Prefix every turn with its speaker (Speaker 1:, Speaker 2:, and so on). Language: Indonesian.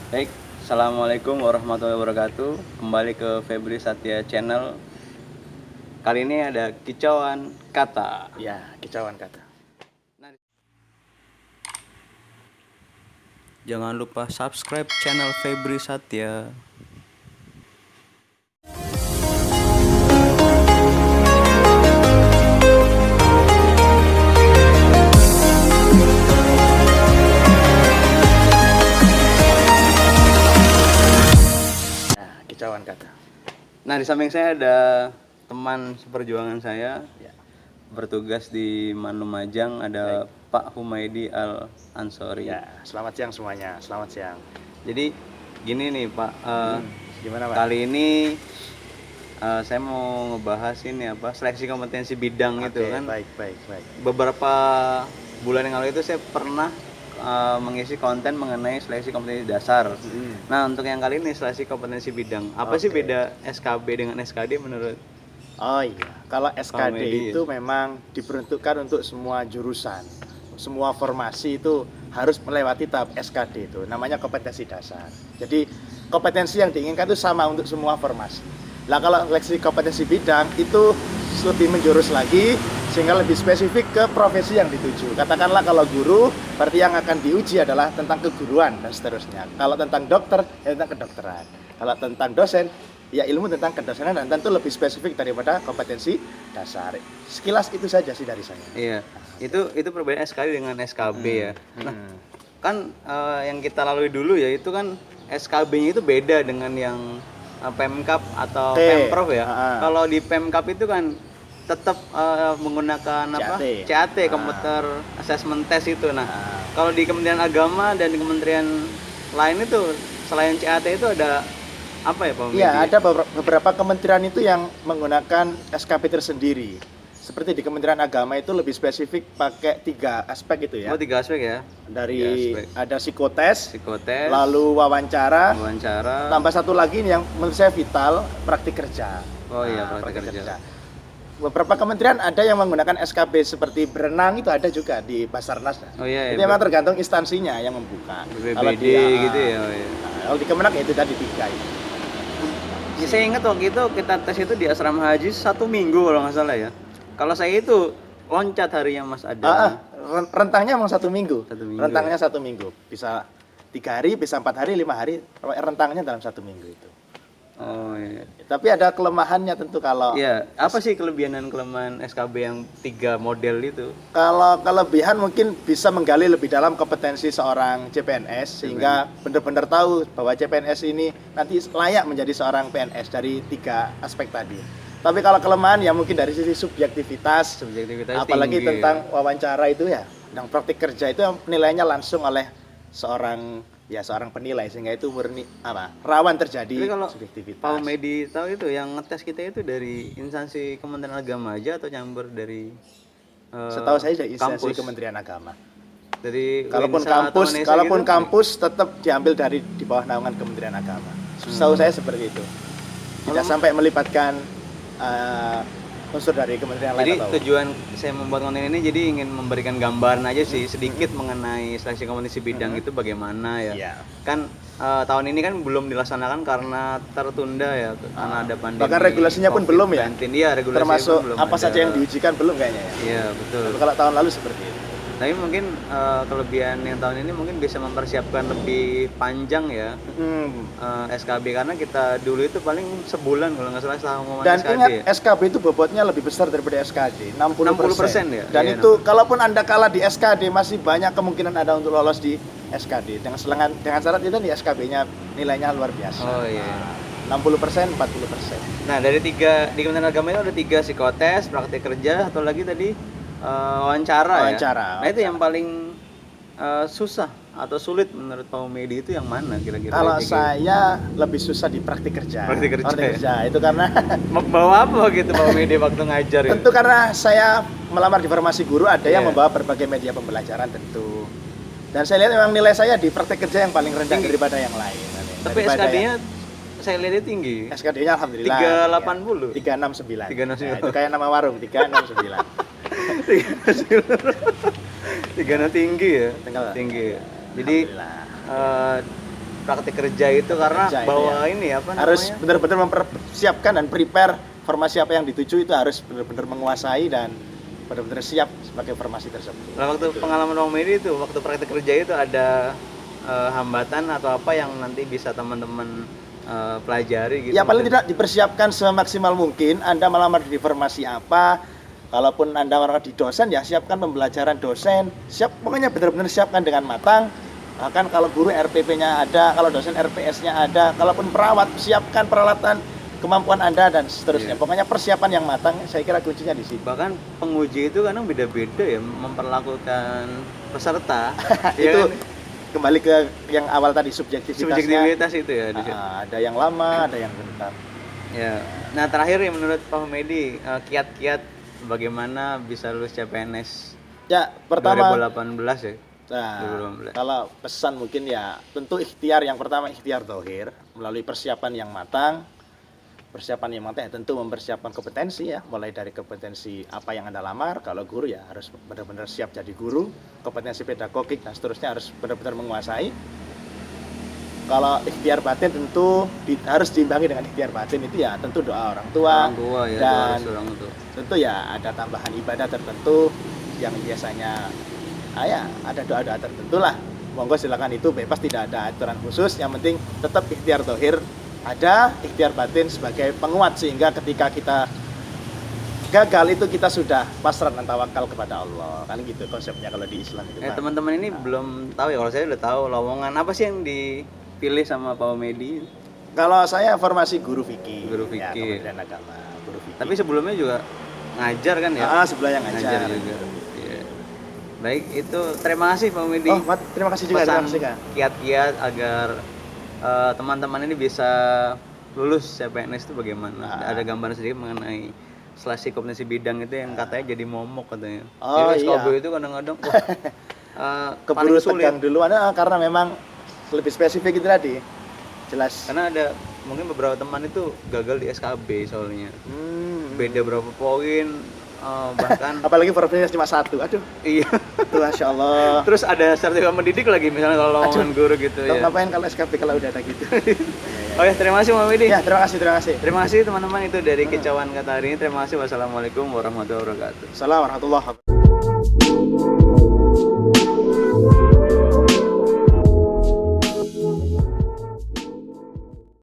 Speaker 1: Baik, Assalamualaikum warahmatullahi wabarakatuh. Kembali ke Febri Satya Channel. Kali ini ada kicauan kata.
Speaker 2: Ya, kicauan kata.
Speaker 1: Jangan lupa subscribe channel Febri Satya.
Speaker 2: Ya, kicauan kata.
Speaker 1: Nah, di samping saya ada teman seperjuangan saya
Speaker 2: Ya.
Speaker 1: bertugas di Manumajang, ada Pak Humaydi Al Ansori.
Speaker 2: Ya, selamat siang semuanya. Selamat siang.
Speaker 1: Jadi gini nih Pak,
Speaker 2: Gimana, Pak?
Speaker 1: kali ini saya mau ngebahas ini seleksi kompetensi bidang itu
Speaker 2: Oke,
Speaker 1: kan.
Speaker 2: baik.
Speaker 1: Beberapa bulan yang lalu itu saya pernah mengisi konten mengenai seleksi kompetensi dasar. Nah, untuk yang kali ini seleksi kompetensi bidang. Apa sih
Speaker 2: Oke.
Speaker 1: beda SKB dengan SKD menurut?
Speaker 2: Oh iya, kalau SKD
Speaker 1: Medi,
Speaker 2: itu memang diperuntukkan untuk semua jurusan. Semua formasi itu harus melewati tahap SKD itu, namanya kompetensi dasar. Jadi kompetensi yang diinginkan itu sama untuk semua formasi. Lah kalau seleksi kompetensi bidang itu lebih menjurus lagi sehingga lebih spesifik ke profesi yang dituju. Katakanlah kalau guru, berarti yang akan diuji adalah tentang keguruan dan seterusnya. Kalau tentang dokter, ya tentang kedokteran. Kalau tentang dosen, ya ilmu tentang kedosenan, dan tentu lebih spesifik daripada kompetensi dasar. Sekilas itu saja sih dari saya.
Speaker 1: Iya, itu perbedaan SKD dengan SKB ya. Nah, kan yang kita lalui dulu ya itu kan SKB-nya itu beda dengan yang Pemkap atau
Speaker 2: Oke.
Speaker 1: Pemprov ya.
Speaker 2: Ah.
Speaker 1: Kalau di Pemkap itu kan tetap menggunakan
Speaker 2: CAT.
Speaker 1: CAT, Computer Assessment Test itu. Nah,
Speaker 2: Ah.
Speaker 1: kalau di Kementerian Agama dan di kementerian lain itu selain CAT itu ada apa ya Pak Medi?
Speaker 2: Iya, ada beberapa kementerian itu yang menggunakan SKP tersendiri. Seperti di Kementerian Agama itu lebih spesifik pakai 3 aspek itu ya.
Speaker 1: Oh, 3 aspek ya.
Speaker 2: Dari
Speaker 1: 3 aspek.
Speaker 2: ada psikotes,
Speaker 1: Psikotes,
Speaker 2: lalu wawancara,
Speaker 1: wawancara.
Speaker 2: tambah satu lagi ini yang menurut saya vital, praktik kerja.
Speaker 1: Oh iya,
Speaker 2: Nah,
Speaker 1: praktik kerja.
Speaker 2: Beberapa kementerian ada yang menggunakan SKP seperti berenang, itu ada juga di Basarnas.
Speaker 1: Oh iya,
Speaker 2: Itu
Speaker 1: iya,
Speaker 2: memang tergantung instansinya yang membuka. Kalau
Speaker 1: BPBD
Speaker 2: di
Speaker 1: gitu ya. Oh, iya.
Speaker 2: Kalau di Kemenak ya itu tadi 3 itu.
Speaker 1: Ya, saya ingat waktu itu kita tes itu di asrama haji 1 minggu kalau nggak salah ya. Kalau saya itu loncat harinya Mas ada.
Speaker 2: Rentangnya memang 1 minggu.
Speaker 1: 1 minggu,
Speaker 2: Rentangnya 1 minggu. Bisa 3 hari, bisa 4 hari, 5 hari. Rentangnya dalam 1 minggu itu.
Speaker 1: Oh iya.
Speaker 2: Tapi ada kelemahannya tentu kalau
Speaker 1: Iya, apa sih kelebihan dan kelemahan SKB yang 3 model itu?
Speaker 2: kalau kelebihan mungkin bisa menggali lebih dalam kompetensi seorang CPNS sehingga benar-benar tahu bahwa CPNS ini nanti layak menjadi seorang PNS dari 3 aspek tadi. Tapi kalau kelemahan ya mungkin dari sisi subjektivitas,
Speaker 1: Subjektivitas
Speaker 2: apalagi
Speaker 1: tinggi,
Speaker 2: tentang wawancara itu ya, yang praktik kerja itu penilainya langsung oleh seorang penilai sehingga itu murni rawan terjadi
Speaker 1: Tapi kalau
Speaker 2: subjektivitas.
Speaker 1: Pak Medi tahu itu yang ngetes kita itu dari instansi Kementerian Agama aja atau campur dari
Speaker 2: Setahu saya dari instansi
Speaker 1: kampus?
Speaker 2: Kementerian Agama.
Speaker 1: Dari
Speaker 2: Kalaupun
Speaker 1: Uinsa atau
Speaker 2: kampus,
Speaker 1: Unesa
Speaker 2: kalaupun
Speaker 1: gitu?
Speaker 2: kampus tetap diambil dari di bawah naungan Kementerian Agama. Setahu saya seperti itu. Tidak
Speaker 1: Kalau-
Speaker 2: sampai melibatkan unsur dari kementerian
Speaker 1: Jadi
Speaker 2: lain atau
Speaker 1: tujuan saya membuat konten ini jadi ingin memberikan gambaran aja sih sedikit mengenai seleksi kompetensi bidang itu bagaimana ya.
Speaker 2: Iya.
Speaker 1: Kan tahun ini kan belum dilaksanakan karena tertunda ya karena ada pandemi.
Speaker 2: Bahkan regulasinya pun belum ya?
Speaker 1: COVID-19. Iya, regulasinya
Speaker 2: termasuk
Speaker 1: pun belum
Speaker 2: apa
Speaker 1: ada.
Speaker 2: saja yang diujikan belum kayaknya ya.
Speaker 1: Iya, betul.
Speaker 2: Tapi kalau tahun lalu seperti itu.
Speaker 1: Tapi mungkin kelebihan yang tahun ini mungkin bisa mempersiapkan lebih panjang ya SKB karena kita dulu itu paling sebulan kalau nggak salah setelah pengumuman
Speaker 2: Dan
Speaker 1: SKD
Speaker 2: ingat
Speaker 1: ya.
Speaker 2: SKB itu bobotnya lebih besar daripada SKD, 60%.
Speaker 1: 60% ya?
Speaker 2: Dan
Speaker 1: Iya,
Speaker 2: itu kalaupun Anda kalah di SKD masih banyak kemungkinan Anda untuk lolos di SKD. Dengan syarat itu di SKB-nya nilainya luar biasa.
Speaker 1: Oh iya.
Speaker 2: 60%, 40%.
Speaker 1: Nah, dari di Kementerian Agama itu ada 3 psikotes, praktik kerja, atau lagi tadi wawancara ya.
Speaker 2: Wawancara.
Speaker 1: Nah, itu yang paling susah atau sulit menurut Pak Medi itu yang mana kira-kira?
Speaker 2: Kalau
Speaker 1: Tiga?
Speaker 2: saya lebih susah di praktik kerja.
Speaker 1: Praktik kerja,
Speaker 2: Itu karena
Speaker 1: Bawa apa gitu Pak Medi waktu ngajar itu?
Speaker 2: tentu karena saya melamar di formasi guru ada yang
Speaker 1: Iya.
Speaker 2: membawa berbagai media pembelajaran tentu. Dan saya lihat memang nilai saya di praktik kerja yang paling rendah
Speaker 1: Tinggi.
Speaker 2: daripada yang lain.
Speaker 1: Tapi SKD-nya saya lihatnya tinggi.
Speaker 2: SKD-nya alhamdulillah
Speaker 1: 380.
Speaker 2: 369.
Speaker 1: 369.
Speaker 2: Nah, itu kayak nama warung 369.
Speaker 1: 3 tinggi ya.
Speaker 2: Tinggal.
Speaker 1: Tinggi. Jadi
Speaker 2: Alhamdulillah.
Speaker 1: praktik kerja itu karena
Speaker 2: kerja itu
Speaker 1: bawa
Speaker 2: ya.
Speaker 1: ini apa
Speaker 2: Harus
Speaker 1: namanya?
Speaker 2: benar-benar mempersiapkan dan prepare formasi apa yang dituju itu harus benar-benar menguasai dan benar-benar siap sebagai formasi tersebut.
Speaker 1: Nah, waktu pengalaman Bang Medi itu, waktu praktik kerja itu ada hambatan atau apa yang nanti bisa teman-teman pelajari gitu?
Speaker 2: Ya paling tidak dipersiapkan semaksimal mungkin. Anda melamar di formasi apa, kalaupun Anda melamar di dosen ya siapkan pembelajaran dosen, pokoknya benar-benar siapkan dengan matang. Bahkan kalau guru RPP-nya ada, kalau dosen RPS-nya ada, kalaupun perawat siapkan peralatan kemampuan Anda dan seterusnya.
Speaker 1: Iya.
Speaker 2: Pokoknya persiapan yang matang, saya kira kuncinya di situ.
Speaker 1: Bahkan penguji itu kadang beda-beda ya memperlakukan peserta. Ya
Speaker 2: Itu
Speaker 1: kan?
Speaker 2: kembali ke yang awal tadi subjektivitasnya.
Speaker 1: Subjektivitas itu ya di situ.
Speaker 2: Ada yang lama, ada yang bentar.
Speaker 1: Ya. Nah, terakhir ya menurut Pak Medi, kiat-kiat bagaimana bisa lulus CPNS
Speaker 2: Ya, pertama
Speaker 1: 2018 ya?
Speaker 2: Nah,
Speaker 1: 2018.
Speaker 2: kalau pesan mungkin ya tentu ikhtiar yang pertama ikhtiar dohir melalui persiapan yang matang. Persiapan yang matang ya tentu mempersiapkan kompetensi ya, mulai dari kompetensi apa yang Anda lamar. Kalau guru ya harus benar-benar siap jadi guru, kompetensi pedagogik dan seterusnya harus benar-benar menguasai. Kalau ikhtiar batin tentu harus diimbangi dengan ikhtiar batin itu ya tentu doa orang tua,
Speaker 1: Orang tua ya,
Speaker 2: dan
Speaker 1: doa orang tua.
Speaker 2: tentu ya ada tambahan ibadah tertentu yang biasanya ya ada doa-doa tertentu lah. Monggo silakan, itu bebas, tidak ada aturan khusus, yang penting tetap ikhtiar dohir ada, ikhtiar batin sebagai penguat sehingga ketika kita gagal itu kita sudah pasrah dan tawakal kepada Allah, kan gitu konsepnya kalau di Islam itu. Pak.
Speaker 1: Teman-teman ini belum tahu ya, kalau saya udah tahu lowongan apa sih yang dipilih sama Pak Medi.
Speaker 2: Kalau saya formasi guru fikih,
Speaker 1: Guru
Speaker 2: ya,
Speaker 1: fikih.
Speaker 2: Kementerian Agama, guru fikih.
Speaker 1: Tapi sebelumnya juga ngajar kan ya?
Speaker 2: Sebelah yang ngajar.
Speaker 1: juga. Iya. Baik, itu terima kasih Pak Medi.
Speaker 2: Oh, terima kasih juga, terima
Speaker 1: Pesan
Speaker 2: kasih Kak.
Speaker 1: kiat-kiat agar teman-teman ini bisa lulus CPNS itu bagaimana? Ada gambaran sedikit mengenai seleksi kompetensi bidang itu yang katanya jadi momok katanya.
Speaker 2: Oh,
Speaker 1: Jadi SKB
Speaker 2: iya.
Speaker 1: itu kadang-kadang
Speaker 2: Keburu
Speaker 1: paling sulit.
Speaker 2: tegang duluan karena memang lebih spesifik itu tadi. Jelas.
Speaker 1: Karena ada mungkin beberapa teman itu gagal di SKB soalnya. Beda berapa poin, bahkan
Speaker 2: Apalagi formasinya cuma satu. Aduh,
Speaker 1: iya.
Speaker 2: itu Masya Allah.
Speaker 1: Terus ada sertifikat mendidik lagi misalnya kalau lowongan guru gitu
Speaker 2: Tahu
Speaker 1: ya.
Speaker 2: ngapain kalau SKP kalau udah ada gitu.
Speaker 1: Oke, terima kasih Pak Medi.
Speaker 2: Ya, terima kasih, terima kasih.
Speaker 1: Terima kasih teman-teman, itu dari kicauan kata hari ini. Terima kasih. Wassalamualaikum warahmatullahi wabarakatuh.
Speaker 2: Assalamualaikum warahmatullahi wabarakatuh.